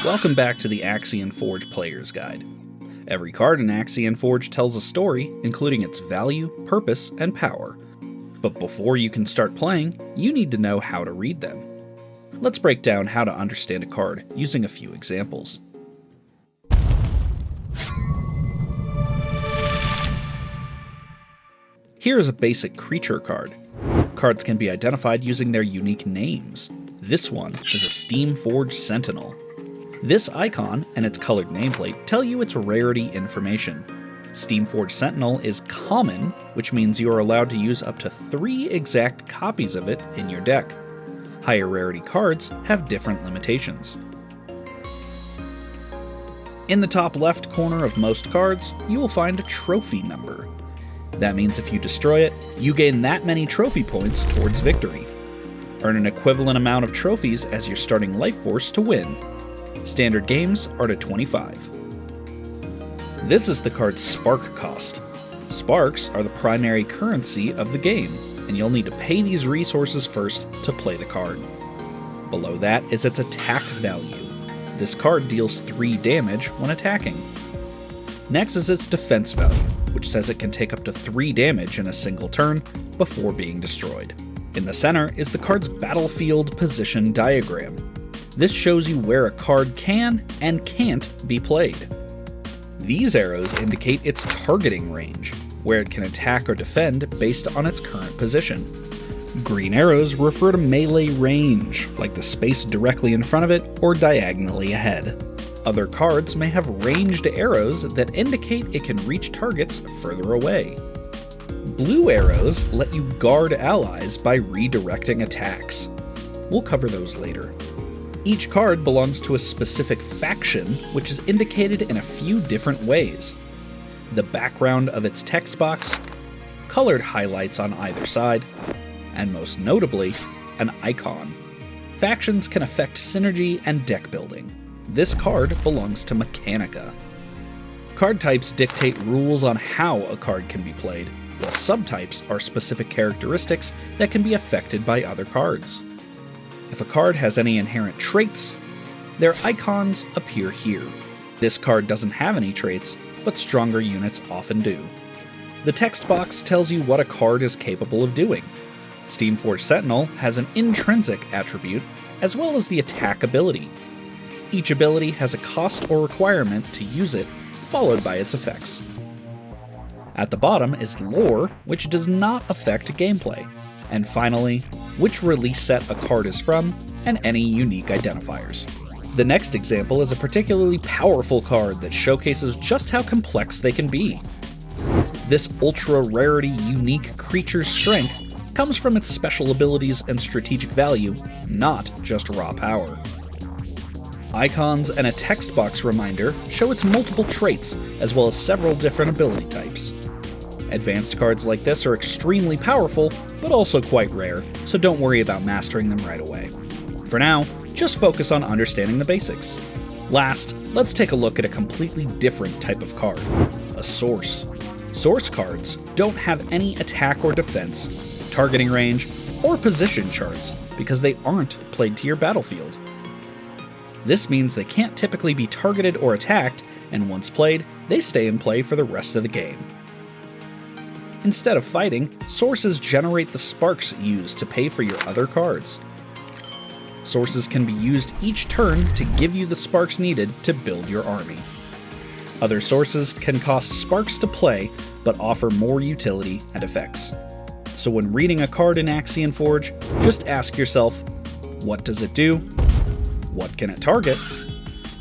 Welcome back to the Axion Forge Player's Guide. Every card in Axion Forge tells a story, including its value, purpose, and power. But before you can start playing, you need to know how to read them. Let's break down how to understand a card using a few examples. Here is a basic creature card. Cards can be identified using their unique names. This one is a Steam Forge Sentinel. This icon and its colored nameplate tell you its rarity information. Steam Forge Sentinel is common, which means you are allowed to use up to 3 exact copies of it in your deck. Higher rarity cards have different limitations. In the top left corner of most cards, you will find a trophy number. That means if you destroy it, you gain that many trophy points towards victory. Earn an equivalent amount of trophies as your starting life force to win. Standard games are to 25. This is the card's spark cost. Sparks are the primary currency of the game, and you'll need to pay these resources first to play the card. Below that is its attack value. This card deals 3 damage when attacking. Next is its defense value, which says it can take up to 3 damage in a single turn before being destroyed. In the center is the card's battlefield position diagram. This shows you where a card can and can't be played. These arrows indicate its targeting range, where it can attack or defend based on its current position. Green arrows refer to melee range, like the space directly in front of it or diagonally ahead. Other cards may have ranged arrows that indicate it can reach targets further away. Blue arrows let you guard allies by redirecting attacks. We'll cover those later. Each card belongs to a specific faction, which is indicated in a few different ways. The background of its text box, colored highlights on either side, and most notably, an icon. Factions can affect synergy and deck building. This card belongs to Mechanica. Card types dictate rules on how a card can be played, while subtypes are specific characteristics that can be affected by other cards. If a card has any inherent traits, their icons appear here. This card doesn't have any traits, but stronger units often do. The text box tells you what a card is capable of doing. Steam Forge Sentinel has an intrinsic attribute, as well as the attack ability. Each ability has a cost or requirement to use it, followed by its effects. At the bottom is lore, which does not affect gameplay. And finally, which release set a card is from, and any unique identifiers. The next example is a particularly powerful card that showcases just how complex they can be. This ultra-rarity unique creature's strength comes from its special abilities and strategic value, not just raw power. Icons and a text box reminder show its multiple traits, as well as several different ability types. Advanced cards like this are extremely powerful, but also quite rare, so don't worry about mastering them right away. For now, just focus on understanding the basics. Last, let's take a look at a completely different type of card, a source. Source cards don't have any attack or defense, targeting range, or position charts because they aren't played to your battlefield. This means they can't typically be targeted or attacked, and once played, they stay in play for the rest of the game. Instead of fighting, sources generate the sparks used to pay for your other cards. Sources can be used each turn to give you the sparks needed to build your army. Other sources can cost sparks to play, but offer more utility and effects. So when reading a card in Axion Forge, just ask yourself, what does it do? What can it target?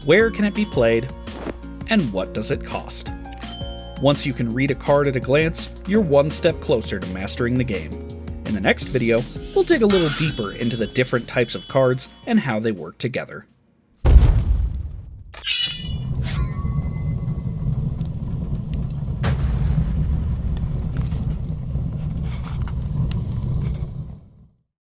Where can it be played? And what does it cost? Once you can read a card at a glance, you're one step closer to mastering the game. In the next video, we'll dig a little deeper into the different types of cards and how they work together.